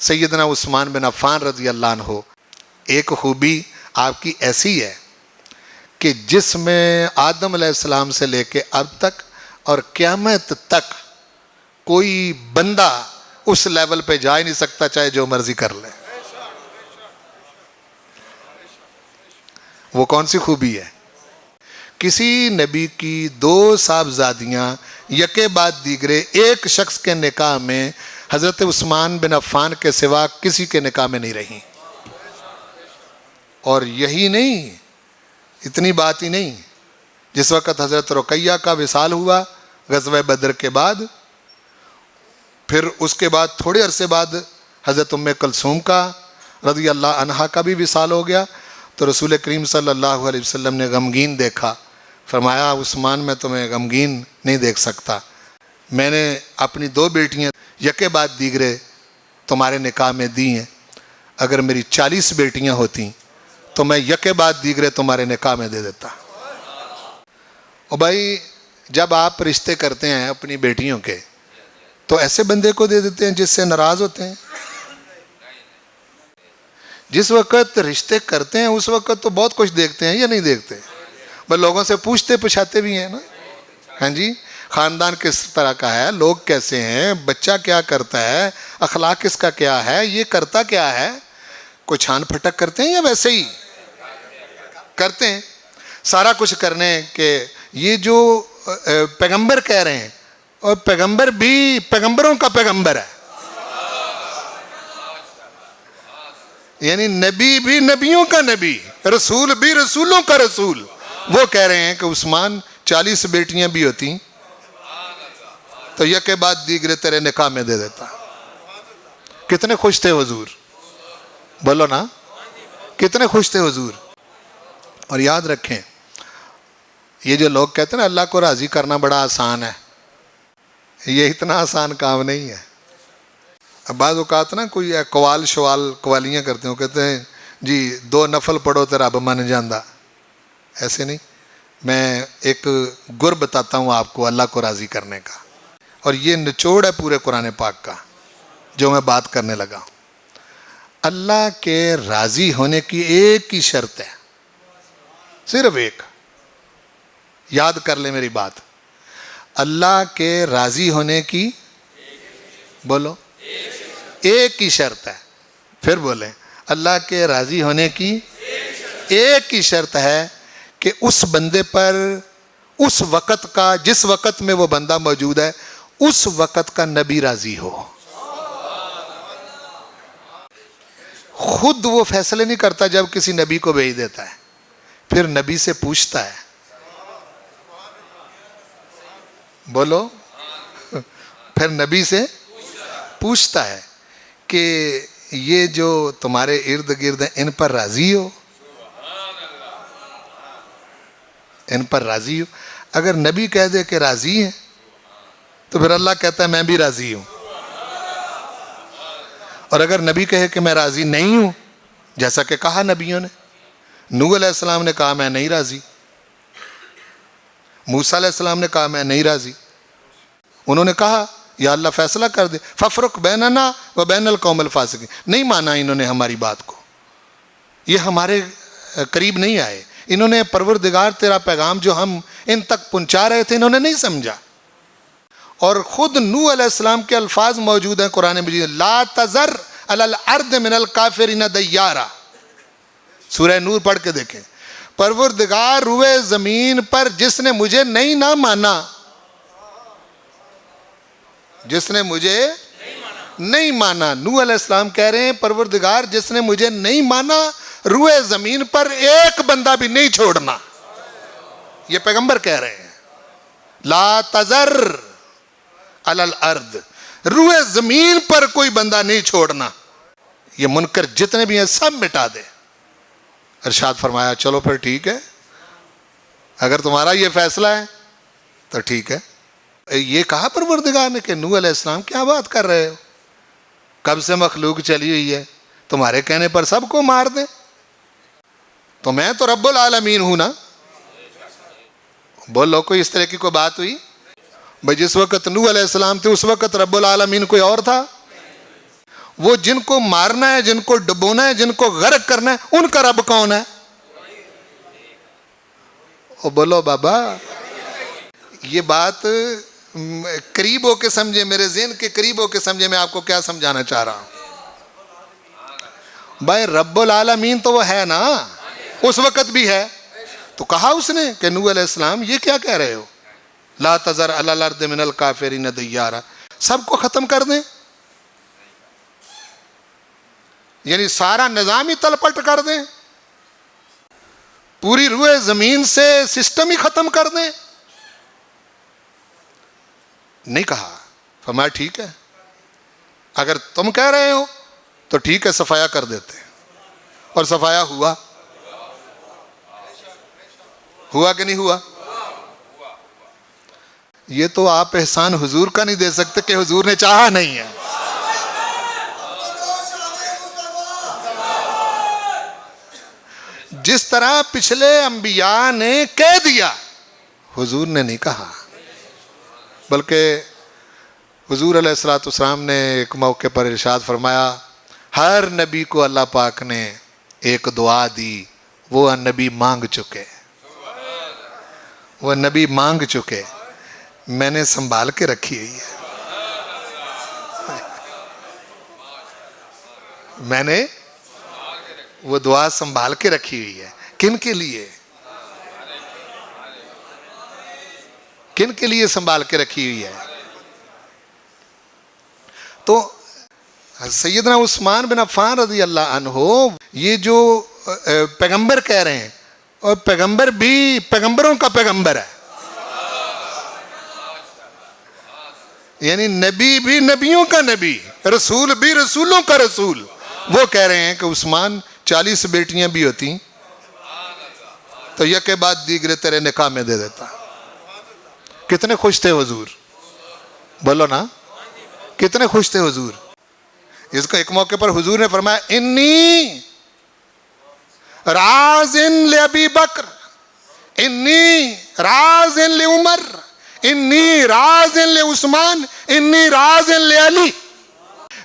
سیدنا عثمان بن عفان رضی اللہ عنہ، ایک خوبی آپ کی ایسی ہے کہ جس میں آدم علیہ السلام سے لے کے اب تک اور قیامت تک کوئی بندہ اس لیول پہ جا ہی نہیں سکتا، چاہے جو مرضی کر لے۔ وہ کون سی خوبی ہے؟ کسی نبی کی 2 صاحبزادیاں یکے بعد دیگرے ایک شخص کے نکاح میں حضرت عثمان بن عفان کے سوا کسی کے نکاح میں نہیں رہیں۔ اور یہی نہیں، اتنی بات ہی نہیں، جس وقت حضرت رقیہ کا وصال ہوا غزوہ بدر کے بعد، پھر اس کے بعد تھوڑے عرصے بعد حضرت ام کلثوم کا رضی اللہ عنہا کا بھی وصال ہو گیا، تو رسول کریم صلی اللہ علیہ وسلم نے غمگین دیکھا، فرمایا عثمان میں تمہیں غمگین نہیں دیکھ سکتا، میں نے اپنی 2 بیٹیاں یکے بعد دیگرے تمہارے نکاح میں دی ہیں، اگر میری 40 بیٹیاں ہوتیں تو میں یکے بعد دیگرے تمہارے نکاح میں دے دیتا۔ اور بھائی جب آپ رشتے کرتے ہیں اپنی بیٹیوں کے تو ایسے بندے کو دے دیتے ہیں جس سے ناراض ہوتے ہیں؟ جس وقت رشتے کرتے ہیں اس وقت تو بہت کچھ دیکھتے ہیں یا نہیں دیکھتے؟ بس لوگوں سے پوچھتے پچھاتے بھی ہیں نا، ہاں جی، خاندان کس طرح کا ہے، لوگ کیسے ہیں، بچہ کیا کرتا ہے، اخلاق اس کا کیا ہے، یہ کرتا کیا ہے، کوئی چھان پھٹک کرتے ہیں یا ویسے ہی کرتے ہیں؟ سارا کچھ کرنے کہ یہ جو پیغمبر کہہ رہے ہیں، اور پیغمبر بھی پیغمبروں کا پیغمبر ہے، یعنی نبی بھی نبیوں کا نبی، رسول بھی رسولوں کا رسول، وہ کہہ رہے ہیں کہ عثمان 40 بیٹیاں بھی ہوتی تو یکے بعد دیگرے تیرے نکاح میں دے دیتا۔ کتنے خوش تھے حضور، بولو نا، کتنے خوش تھے حضور۔ اور یاد رکھیں، یہ جو لوگ کہتے ہیں نا اللہ کو راضی کرنا بڑا آسان ہے، یہ اتنا آسان کام نہیں ہے۔ اب بعض اوقات نا کوئی قوالیاں کرتے ہیں، کہتے ہیں جی 2 نفل پڑھو تو رب من جاندہ، ایسے نہیں۔ میں ایک گر بتاتا ہوں آپ کو اللہ کو راضی کرنے کا، اور یہ نچوڑ ہے پورے قرآن پاک کا جو میں بات کرنے لگا ہوں۔ اللہ کے راضی ہونے کی ایک ہی شرط ہے، صرف ایک، یاد کر لیں میری بات، اللہ کے راضی ہونے کی، بولو، ایک ہی شرط ہے، پھر بولیں، اللہ کے راضی ہونے کی ایک ہی شرط ہے کہ اس بندے پر اس وقت کا، جس وقت میں وہ بندہ موجود ہے اس وقت کا نبی راضی ہو۔ خود وہ فیصلے نہیں کرتا، جب کسی نبی کو بھیج دیتا ہے پھر نبی سے پوچھتا ہے، بولو، پھر نبی سے پوچھتا ہے کہ یہ جو تمہارے ارد گرد ہیں ان پر راضی ہو، ان پر راضی ہو۔ اگر نبی کہہ دے کہ راضی ہیں تو پھر اللہ کہتا ہے میں بھی راضی ہوں، اور اگر نبی کہے کہ میں راضی نہیں ہوں، جیسا کہ کہا نبیوں نے، نوح علیہ السلام نے کہا میں نہیں راضی، موسیٰ علیہ السلام نے کہا میں نہیں راضی، انہوں نے کہا یا اللہ فیصلہ کر دے، فَفْرُقْ بَيْنَنَا وَبَيْنَ الْقَوْمِ الْفَاسِقِينَ، نہیں مانا انہوں نے ہماری بات کو، یہ ہمارے قریب نہیں آئے، انہوں نے پروردگار تیرا پیغام جو ہم ان تک پہنچا رہے تھے انہوں نے نہیں سمجھا۔ اور خود نوح علیہ السلام کے الفاظ موجود ہیں قرآن مجید، لا تذر علی الارض من الکافرین دیارا، سورہ نور پڑھ کے دیکھیں، پروردگار روئے زمین پر جس نے مجھے نہیں نہ مانا، جس نے مجھے نہیں مانا، نوح علیہ السلام کہہ رہے ہیں پروردگار جس نے مجھے نہیں مانا روئے زمین پر ایک بندہ بھی نہیں چھوڑنا، یہ پیغمبر کہہ رہے ہیں، لا تذر علی الارض، روئے زمین پر کوئی بندہ نہیں چھوڑنا، یہ منکر جتنے بھی ہیں سب مٹا دے۔ ارشاد فرمایا چلو پھر ٹھیک ہے، اگر تمہارا یہ فیصلہ ہے تو ٹھیک ہے۔ یہ کہا پروردگار نے کہ نوح علیہ السلام کیا بات کر رہے ہو، کب سے مخلوق چلی ہوئی ہے، تمہارے کہنے پر سب کو مار دیں، تو میں تو رب العالمین ہوں نا۔ بولو کوئی اس طرح کی کوئی بات ہوئی؟ بھئی جس وقت نوح علیہ السلام تھے اس وقت رب العالمین کوئی اور تھا؟ وہ جن کو مارنا ہے، جن کو ڈبونا ہے، جن کو غرق کرنا ہے، ان کا رب کون ہے؟ او بولو بابا، یہ بات قریب ہو کے سمجھے، میرے ذہن کے قریب ہو کے سمجھے. میں آپ کو کیا سمجھانا چاہ رہا ہوں؟ بھائی رب العالمین تو وہ ہے نا، اس وقت بھی ہے. تو کہا اس نے کہ نوح علیہ السلام یہ کیا کہہ رہے ہو؟ لا تذر علی الارض من الکافرین دیارا، سب کو ختم کر دیں، یعنی سارا نظام ہی تلپٹ کر دیں، پوری روئے زمین سے سسٹم ہی ختم کر دیں؟ نہیں کہا. فرمایا ٹھیک ہے، اگر تم کہہ رہے ہو تو ٹھیک ہے، صفایا کر دیتے. اور صفایا ہوا کہ نہیں ہوا؟ یہ تو آپ احسان حضور کا نہیں دے سکتے کہ حضور نے چاہا نہیں ہے. جس طرح پچھلے انبیاء نے کہہ دیا، حضور نے نہیں کہا. بلکہ حضور علیہ السلام نے ایک موقع پر ارشاد فرمایا، ہر نبی کو اللہ پاک نے ایک دعا دی، وہ نبی مانگ چکے، وہ نبی مانگ چکے، میں نے سنبھال کے رکھی ہوئی ہے. میں نے وہ دعا سنبھال کے رکھی ہوئی ہے. کن کے لیے؟ کن کے لیے سنبھال کے رکھی ہوئی ہے؟ تو سیدنا عثمان بن عفان رضی اللہ عنہ یہ جو پیغمبر کہہ رہے ہیں، اور پیغمبر بھی پیغمبروں کا پیغمبر ہے، یعنی نبی بھی نبیوں کا نبی، رسول بھی رسولوں کا رسول. وہ کہہ رہے ہیں کہ عثمان 40 بیٹیاں بھی ہوتی تو یک کے بعد دیگرے تیرے نکاح میں دے دیتا. کتنے خوش تھے حضور؟ بولو نا، کتنے خوش تھے حضور؟ اس کا ایک موقع پر حضور نے فرمایا، انی رازن لابی بکر، انی رازن لعمر، انی رازن لعثمان، انی رازن لعلی.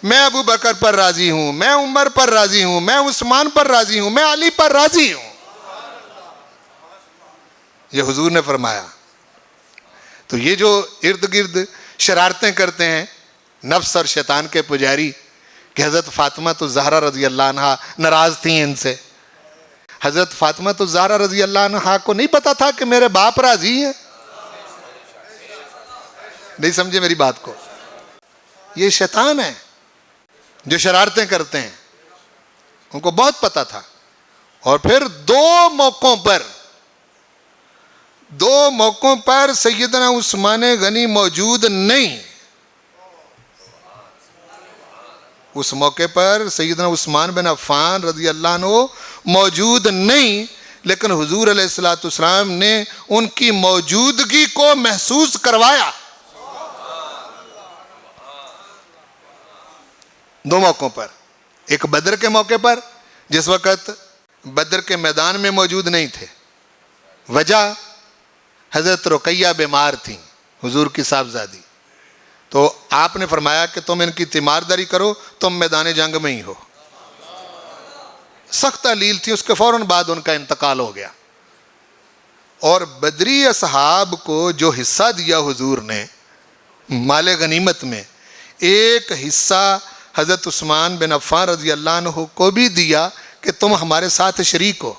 میں ابو بکر پر راضی ہوں، میں عمر پر راضی ہوں، میں عثمان پر راضی ہوں، میں علی پر راضی ہوں. یہ حضور نے فرمایا. تو یہ جو ارد گرد شرارتیں کرتے ہیں نفس اور شیطان کے پجاری، کہ حضرت فاطمہ تو زہرا رضی اللہ عنہ ناراض تھیں ان سے. حضرت فاطمہ تو زہرا رضی اللہ عنہ کو نہیں پتا تھا کہ میرے باپ راضی ہیں. نہیں سمجھے میری بات کو؟ یہ شیطان ہے جو شرارتیں کرتے ہیں، ان کو بہت پتا تھا. اور پھر دو موقعوں پر سیدنا عثمان غنی موجود نہیں. اس موقع پر سیدنا عثمان بن عفان رضی اللہ عنہ موجود نہیں، لیکن حضور علیہ السلام نے ان کی موجودگی کو محسوس کروایا. دو موقعوں پر. ایک بدر کے موقع پر، جس وقت بدر کے میدان میں موجود نہیں تھے. وجہ حضرت رقیہ بیمار تھیں، حضور کی صاحبزادی. تو آپ نے فرمایا کہ تم ان کی تیمارداری کرو، تم میدان جنگ میں ہی ہو. سخت تعلیل تھی، اس کے فوراً بعد ان کا انتقال ہو گیا. اور بدری اصحاب کو جو حصہ دیا حضور نے مال غنیمت میں، ایک حصہ حضرت عثمان بن عفان رضی اللہ عنہ کو بھی دیا کہ تم ہمارے ساتھ شریک ہو.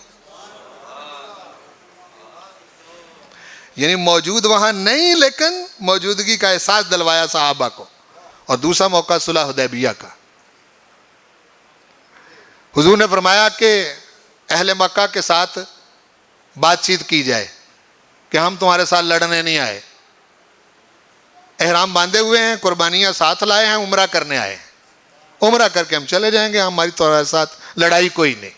یعنی موجود وہاں نہیں، لیکن موجودگی کا احساس دلوایا صحابہ کو. اور دوسرا موقع صلح حدیبیہ کا. حضور نے فرمایا کہ اہل مکہ کے ساتھ بات چیت کی جائے کہ ہم تمہارے ساتھ لڑنے نہیں آئے، احرام باندھے ہوئے ہیں، قربانیاں ساتھ لائے ہیں، عمرہ کرنے آئے ہیں، عمرہ کر کے ہم چلے جائیں گے، ہماری تمہارے ساتھ لڑائی کوئی نہیں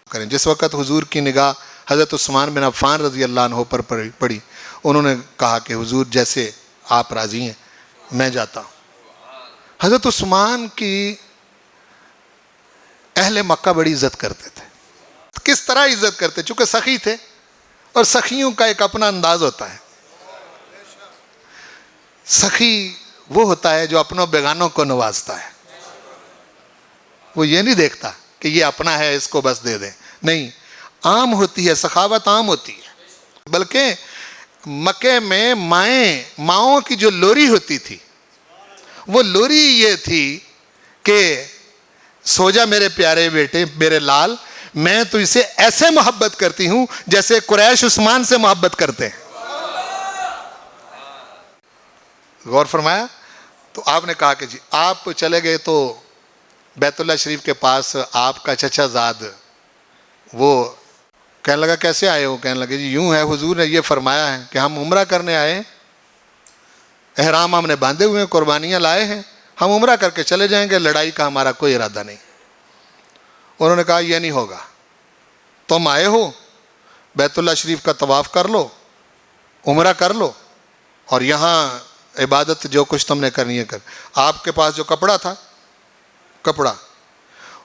کریں. جس وقت حضور کی نگاہ حضرت عثمان بن عفان رضی اللہ عنہ پر پڑی، انہوں نے کہا کہ حضور جیسے آپ راضی ہیں میں جاتا ہوں. حضرت عثمان کی اہل مکہ بڑی عزت کرتے تھے. کس طرح عزت کرتے؟ چونکہ سخی تھے، اور سخیوں کا ایک اپنا انداز ہوتا ہے. سخی وہ ہوتا ہے جو اپنوں بیگانوں کو نوازتا ہے. وہ یہ نہیں دیکھتا کہ یہ اپنا ہے اس کو بس دے دیں، نہیں، عام ہوتی ہے، سخاوت عام ہوتی ہے۔ بلکہ مکے میں ماؤں کی جو لوری ہوتی تھی، وہ لوری یہ تھی کہ سو جا میرے پیارے بیٹے، میرے لال، میں تو اسے ایسے محبت کرتی ہوں جیسے قریش عثمان سے محبت کرتے ہیں۔ غور فرمایا؟ تو آپ نے کہا کہ جی آپ چلے گئے تو بیت اللہ شریف کے پاس آپ کا چچا زاد وہ کہنے لگا کیسے آئے ہو؟ کہنے لگے جی یوں ہے، حضور نے یہ فرمایا ہے کہ ہم عمرہ کرنے آئے ہیں، احرام ہم نے باندھے ہوئے ہیں، قربانیاں لائے ہیں، ہم عمرہ کر کے چلے جائیں گے، لڑائی کا ہمارا کوئی ارادہ نہیں۔ انہوں نے کہا یہ نہیں ہوگا، تم آئے ہو بیت اللہ شریف کا طواف کر لو، عمرہ کر لو، اور یہاں عبادت جو کچھ تم نے کرنی ہے کر۔ آپ کے پاس جو کپڑا تھا، کپڑا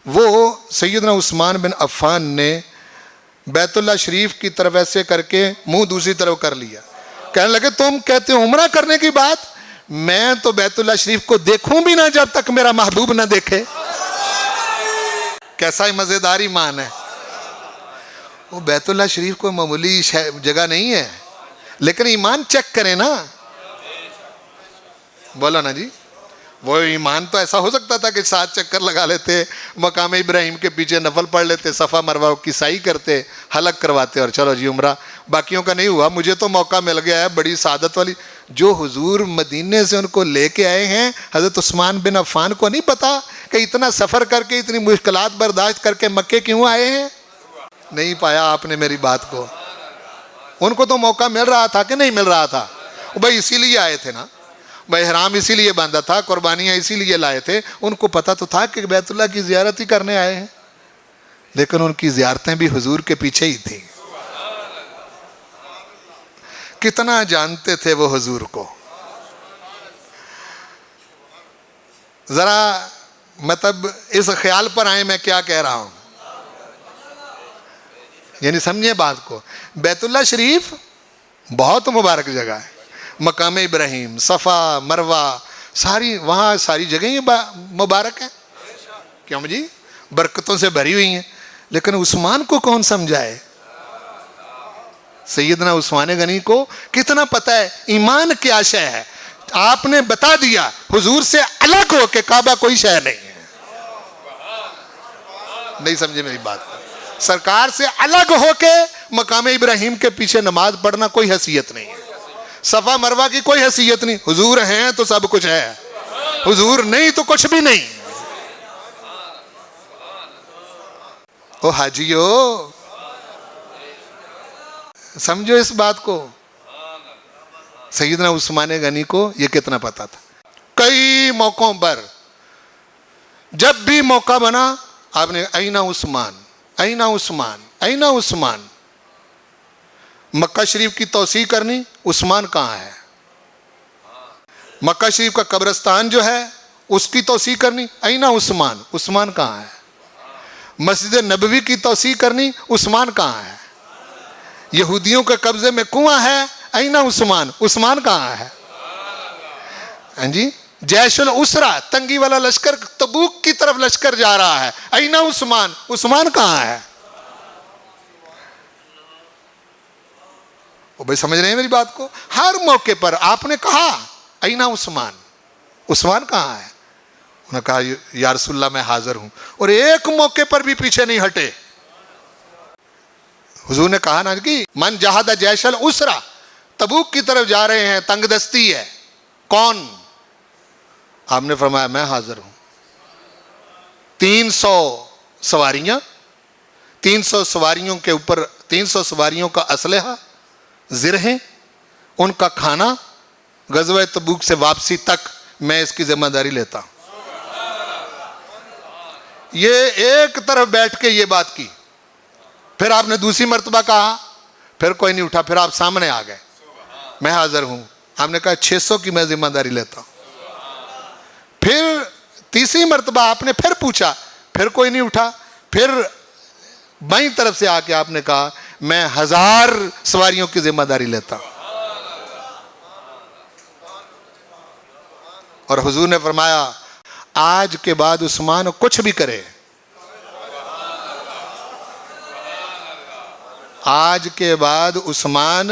وہ سیدنا عثمان بن عفان نے بیت اللہ شریف کی طرف ایسے کر کے منہ دوسری طرف کر لیا۔ کہنے لگے تم کہتے ہو عمرہ کرنے کی بات، میں تو بیت اللہ شریف کو دیکھوں بھی نہ جب تک میرا محبوب نہ دیکھے۔ کیسا ہی مزیدار ایمان ہے۔ وہ بیت اللہ شریف کوئی معمولی جگہ نہیں ہے، لیکن ایمان چیک کریں نا، بولا نا جی، وہ ایمان تو ایسا ہو سکتا تھا کہ 7 چکر لگا لیتے، مقام ابراہیم کے پیچھے نفل پڑھ لیتے، صفا مروہ کی سعی کرتے، حلق کرواتے اور چلو جی عمرہ۔ باقیوں کا نہیں ہوا، مجھے تو موقع مل گیا ہے بڑی سعادت والی۔ جو حضور مدینے سے ان کو لے کے آئے ہیں، حضرت عثمان بن عفان کو نہیں پتا کہ اتنا سفر کر کے اتنی مشکلات برداشت کر کے مکے کیوں آئے ہیں؟ نہیں پایا آپ نے میری بات کو۔ ان کو تو موقع مل رہا تھا کہ نہیں مل رہا تھا؟ بھائی اسی لیے آئے تھے نا، بھائی احرام اسی لیے باندھا تھا، قربانیاں اسی لیے لائے تھے، ان کو پتہ تو تھا کہ بیت اللہ کی زیارت ہی کرنے آئے ہیں، لیکن ان کی زیارتیں بھی حضور کے پیچھے ہی تھیں۔ کتنا جانتے تھے وہ حضور کو۔ ذرا مطلب اس خیال پر آئے میں کیا کہہ رہا ہوں، یعنی سمجھے بات کو۔ بیت اللہ شریف بہت مبارک جگہ ہے، مقام ابراہیم، صفا مروہ، ساری وہاں ساری جگہیں مبارک ہیں، کیوں جی برکتوں سے بھری ہوئی ہیں، لیکن عثمان کو کون سمجھائے؟ سیدنا عثمان غنی کو کتنا پتہ ہے ایمان کیا شے ہے۔ آپ نے بتا دیا حضور سے الگ ہو کے کعبہ کوئی شے نہیں ہے۔ نہیں سمجھے میری بات کو؟ سرکار سے الگ ہو کے مقام ابراہیم کے پیچھے نماز پڑھنا کوئی حیثیت نہیں ہے، صفا مروہ کی کوئی حیثیت نہیں۔ حضور ہیں تو سب کچھ ہے، حضور نہیں تو کچھ بھی نہیں۔ او حاجیو سمجھو اس بات کو۔ سیدنا عثمان غنی کو یہ کتنا پتا تھا۔ کئی موقعوں پر جب بھی موقع بنا آپ نے اینا عثمان، اینا عثمان، اینا عثمان، مکہ شریف کی توسیع کرنی، عثمان کہاں ہے؟ مکہ شریف کا قبرستان جو ہے اس کی توسیع کرنی، اینا عثمان، عثمان کہاں ہے؟ مسجد نبوی کی توسیع کرنی، عثمان کہاں ہے؟ یہودیوں کے قبضے میں کنواں ہے، اینا عثمان، عثمان کہاں ہے؟ ہاں جی، جیش الاسرہ، تنگی والا لشکر تبوک کی طرف لشکر جا رہا ہے، اینا عثمان، عثمان کہاں ہے؟ وہ بھائی سمجھ رہے ہیں میری بات کو؟ ہر موقع پر آپ نے کہا اینا عثمان، عثمان کہاں ہے؟ انہوں نے کہا یا رسول اللہ میں حاضر ہوں، اور ایک موقع پر بھی پیچھے نہیں ہٹے۔ حضور نے کہا نا کہ من جہاد جیش الاسرہ، تبوک کی طرف جا رہے ہیں، تنگ دستی ہے، کون؟ آپ نے فرمایا میں حاضر ہوں۔ 300 سواریاں، 300 سواریوں کے اوپر 300 سواریوں کا اسلحہ، زرہیں، ان کا کھانا، غزوہ تبوک سے واپسی تک میں اس کی ذمہ داری لیتا ہوں۔ یہ ایک طرف بیٹھ کے یہ بات کی۔ پھر آپ نے دوسری مرتبہ کہا، پھر کوئی نہیں اٹھا، پھر آپ سامنے آ گئے، میں حاضر ہوں۔ آپ نے کہا 600 کی میں ذمہ داری لیتا ہوں۔ پھر تیسری مرتبہ آپ نے پھر پوچھا، پھر کوئی نہیں اٹھا، پھر بائیں طرف سے آ کے آپ نے کہا میں 1000 سواریوں کی ذمہ داری لیتا ہوں۔ اور حضور نے فرمایا آج کے بعد عثمان کچھ بھی کرے آج کے بعد عثمان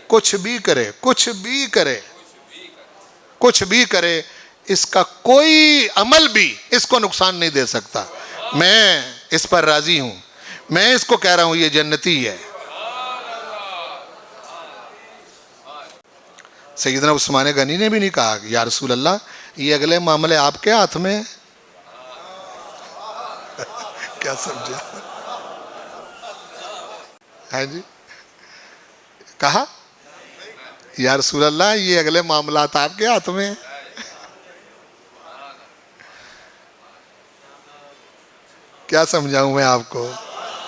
کچھ بھی کرے، کچھ بھی کرے، کچھ بھی کرے، اس کا کوئی عمل بھی اس کو نقصان نہیں دے سکتا. میں اس پر راضی ہوں، میں اس کو کہہ رہا ہوں یہ جنتی ہے. سیدنا عثمان غنی نے بھی نہیں کہا کہ یا رسول اللہ یہ اگلے معاملے آپ کے ہاتھ میں ہیں. کیا سمجھا؟ ہے جی، کہا یا رسول اللہ یہ اگلے معاملات آپ کے ہاتھ میں ہیں. کیا سمجھاؤں میں آپ کو؟